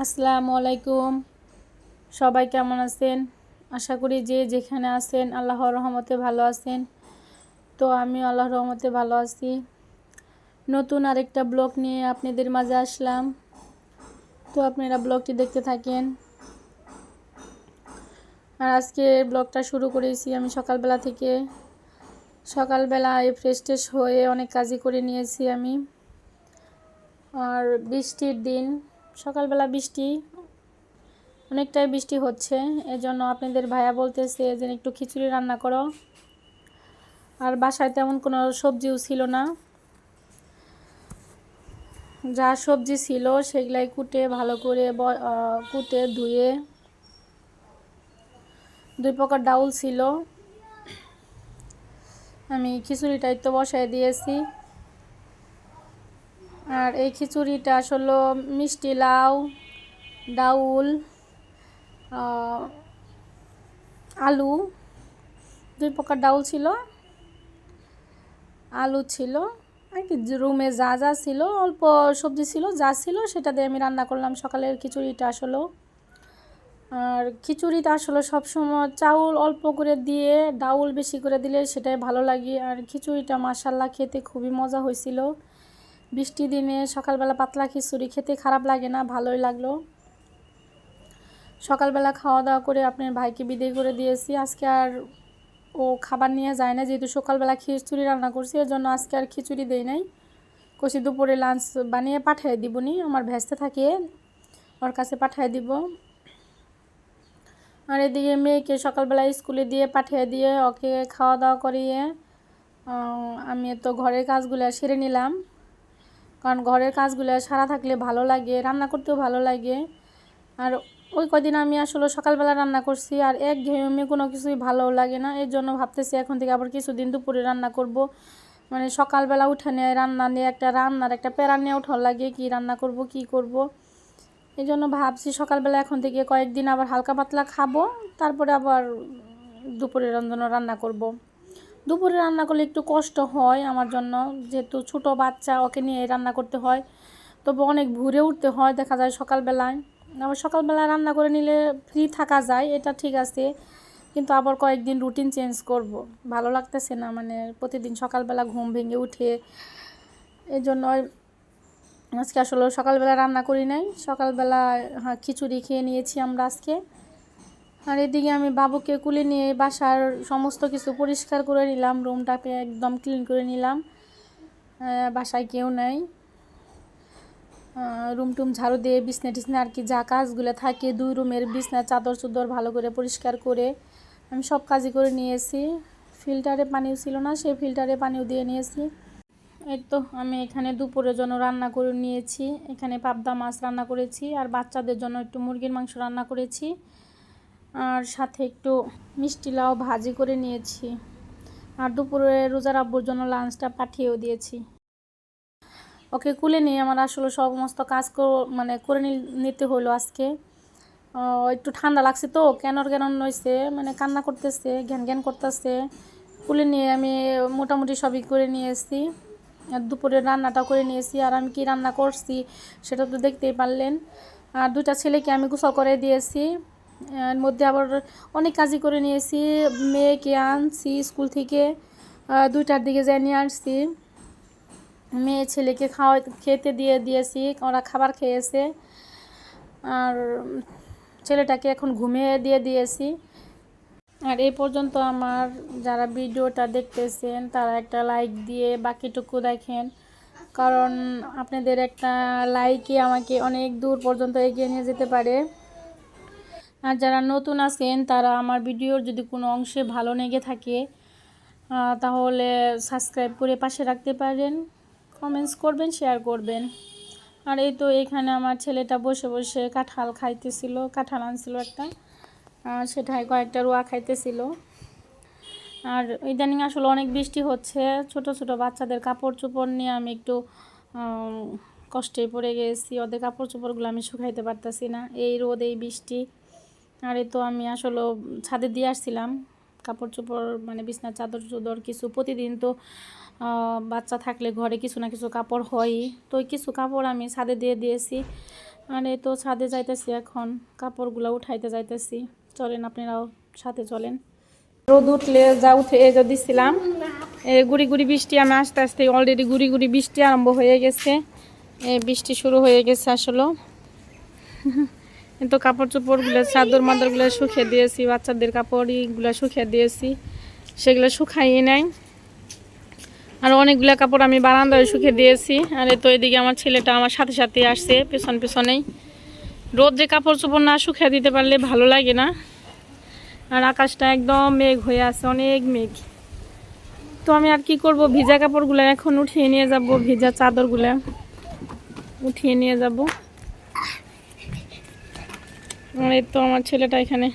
আসসালামু আলাইকুম। সবাই কেমন আছেন? আশা করি যে যেখানে আছেন আল্লাহর রহমতে ভালো আছেন। তো আমি আল্লাহর রহমতে ভালো আছি। নতুন আরেকটা ব্লগ নিয়ে আপনাদের মাঝে আসলাম। তো আপনারা ব্লগটি দেখতে থাকেন। আর আজকে ব্লগটা শুরু করেছি আমি সকালবেলা থেকে। সকালবেলায় ফ্রেশ ট্রেশ হয়ে অনেক কাজই করে নিয়েছি আমি। আর বৃষ্টির দিন, সকালবেলা বৃষ্টি, অনেকটাই বৃষ্টি হচ্ছে। এজন্য আপনাদের ভাইয়া বলতেছে যে একটু খিচুড়ি রান্না করো। আর বাসায় তেমন কোনো সবজিও ছিল না, যা সবজি ছিল সেগুলাই কুটে ভালো করে কুটে ধুয়ে, 2 প্রকার ডাউল ছিল, আমি খিচুড়িটাই তো বসায় দিয়েছি। আর এই খিচুড়িটা আসলে মিষ্টি লাউ, ডাউল, আলু, 2 প্রকার ডাউল ছিল, আলু ছিল, আর কি রুমে যা যা ছিল, অল্প সবজি ছিল, যা ছিল সেটা দিয়ে আমি রান্না করলাম সকালের খিচুড়িটা আসলে। আর খিচুড়িটা আসলে সবসময় চাউল অল্প করে দিয়ে ডাউল বেশি করে দিলে সেটাই ভালো লাগে। আর খিচুড়িটা মাশাল্লাহ খেতে খুবই মজা হয়েছিল। বৃষ্টি দিনে সকালবেলা পাতলা খিচুড়ি খেতে খারাপ লাগে না, ভালোই লাগলো। সকালবেলা খাওয়া দাওয়া করে আপনার ভাইকে বিদায় করে দিয়েছি। আজকে আর ও খাবার নিয়ে যায় না, যেহেতু সকালবেলা খিচুড়ি রান্না করছি, এর জন্য আজকে আর খিচুড়ি দেই নাই। কষি দুপুরে লাঞ্চ বানিয়ে পাঠিয়ে দিবনি, আমার ভেস্তে থাকে, ওর কাছে পাঠিয়ে দিব। আর এদিকে মেয়েকে সকালবেলা স্কুলে দিয়ে পাঠিয়ে দিয়ে ওকে খাওয়া দাওয়া করিয়ে আমি তো ঘরের কাজগুলো সেরে নিলাম। কারণ ঘরের কাজগুলো সারা থাকলে ভালো লাগে, রান্না করতেও ভালো লাগে। আর ওই কদিন আমি আসলে সকালবেলা রান্না করছি, আর একঘেয়েমি কোনো কিছুই ভালো লাগে না। এর জন্য ভাবতেছি এখন থেকে আবার কিছুদিন দুপুরে রান্না করব। মানে সকালবেলা উঠে নিয়ে রান্না নিয়ে রান্নার একটা প্যারা নিয়ে ওঠা লাগে, কি রান্না করব কি করব। এই জন্য ভাবছি সকালবেলা এখন থেকে কয়েকদিন আবার হালকা পাতলা খাবো, তারপরে আবার দুপুরের জন্য রান্না করব। দুপুরে রান্না করলে একটু কষ্ট হয় আমার জন্য, যেহেতু ছোটো বাচ্চা, ওকে নিয়ে রান্না করতে হয়। তবে অনেক ভোরে উঠতে হয় দেখা যায় সকালবেলায়। আবার সকালবেলায় রান্না করে নিলে ফ্রি থাকা যায়, এটা ঠিক আছে। কিন্তু আবার কয়েকদিন রুটিন চেঞ্জ করব, ভালো লাগতেছে না, মানে প্রতিদিন সকালবেলা ঘুম ভেঙে উঠে। এই জন্য আজকে আসলে সকালবেলা রান্না করি নাই, সকালবেলা খিচুড়ি খেয়ে নিয়েছি আমরা আজকে। আর এদিকে আমি বাবুকে কুলে নিয়ে বাসার সমস্ত কিছু পরিষ্কার করে নিলাম, রুমটাকে একদম ক্লিন করে নিলাম। বাসায় কেউ নেই, রুম টুম ঝাড়ু দিয়ে বিছনা টিছনা আর কি যা কাজগুলো থাকে, 2 রুমের বিছনা চাদর চুদর ভালো করে পরিষ্কার করে আমি সব কাজই করে নিয়েছি। ফিল্টারে পানিও ছিল না, সেই ফিল্টারে পানিও দিয়ে নিয়েছি। এই তো আমি এখানে দুপুরের জন্য রান্না করে নিয়েছি। এখানে পাবদা মাছ রান্না করেছি, আর বাচ্চাদের জন্য একটু মুরগির মাংস রান্না করেছি, আর সাথে একটু মিষ্টি লাউ ভাজি করে নিয়েছি। আর দুপুরে রোজার আব্বুর জন্য লাঞ্চটা পাঠিয়েও দিয়েছি। ওকে কুলে নিয়ে আমার আসলে সমস্ত কাজ মানে করে নিতে হলো আজকে। একটু ঠান্ডা লাগছে তো, কেন হয়েছে, মানে কান্না করতেছে, ঘ্যান ঘ্যান করতেছে। কুলে নিয়ে আমি মোটামুটি সবই করে নিয়েছি। আর দুপুরে রান্নাটা করে নিয়েছি। আর আমি কি রান্না করছি সেটা তো দেখতেই পারলেন। আর 2টা ছেলেকে আমি গোসল করে দিয়েছি। এর মধ্যে আবার অনেক কাজই করে নিয়েছি। মেয়েকে আনছি স্কুল থেকে, 2টার দিকে যাই নিয়ে আসছি। মেয়ে ছেলেকে খেতে দিয়েছি, ওরা খাবার খেয়েছে। আর ছেলেটাকে এখন ঘুমিয়ে দিয়েছি। আর এই পর্যন্ত আমার যারা ভিডিওটা দেখতেছেন তারা একটা লাইক দিয়ে বাকিটুকু দেখেন, কারণ আপনাদের একটা লাইকই আমাকে অনেক দূর পর্যন্ত এগিয়ে নিয়ে যেতে পারে। আর যারা নতুন আছেন তারা আমার ভিডিওর যদি কোনো অংশে ভালো লেগে থাকে তাহলে সাবস্ক্রাইব করে পাশে রাখতে পারেন, কমেন্টস করবেন, শেয়ার করবেন। আর এই তো এখানে আমার ছেলেটা বসে বসে কাঁঠাল খাইতেছিল, কাঁঠাল আনছিল একটা, সেটাই কয়েকটা রোয়া খাইতেছিল। আর ইদানিং আসলে অনেক বৃষ্টি হচ্ছে, ছোট ছোট বাচ্চাদের কাপড় চোপড় নিয়ে আমি একটু কষ্টে পড়ে গেছি। ওদের কাপড় চোপড়গুলো আমি শুকাইতে পারতেছি না, এই রোদ এই বৃষ্টি। আর এই তো আমি আসলে ছাদে দিয়ে আসছিলাম কাপড় চোপড়, মানে বিছনার চাদর চুদর কিছু। প্রতিদিন তো বাচ্চা থাকলে ঘরে কিছু না কিছু কাপড় হয়ই, তো কিছু কাপড় আমি ছাদে দিয়ে দিয়েছি। আর এই তো ছাদে যাইতেছি, এখন কাপড়গুলো উঠাইতে যাইতেছি। চলেন আপনারাও সাথে চলেন। রোদ উঠলে যা উঠে যা দিচ্ছিলাম, এই গুড়ি গুড়ি বৃষ্টি, আমি আস্তে আস্তে অলরেডি গুড়ি গুড়ি বৃষ্টি আরম্ভ হয়ে গেছে। এই বৃষ্টি শুরু হয়ে গেছে আসলে। তো কাপড় চোপড়গুলো, চাদর মাদরগুলো শুকিয়ে দিয়েছি, বাচ্চাদের কাপড়গুলো শুকিয়ে দিয়েছি, সেগুলো শুকাইয়ে নাই। আর অনেকগুলো কাপড় আমি বারান্দায় শুকিয়ে দিয়েছি। আর তো এদিকে আমার ছেলেটা আমার সাথে সাথে আসছে পেছন পেছনেই। রোদ যে কাপড় চোপড় না শুকিয়ে দিতে পারলে ভালো লাগে না। আর আকাশটা একদম মেঘ হয়ে আছে, অনেক মেঘ। তো আমি আর কি করব, ভিজা কাপড়গুলো এখন উঠিয়ে নিয়ে যাব, ভিজা চাদরগুলো উঠিয়ে নিয়ে যাব। আর এই তো আমার ছেলেটা এখানে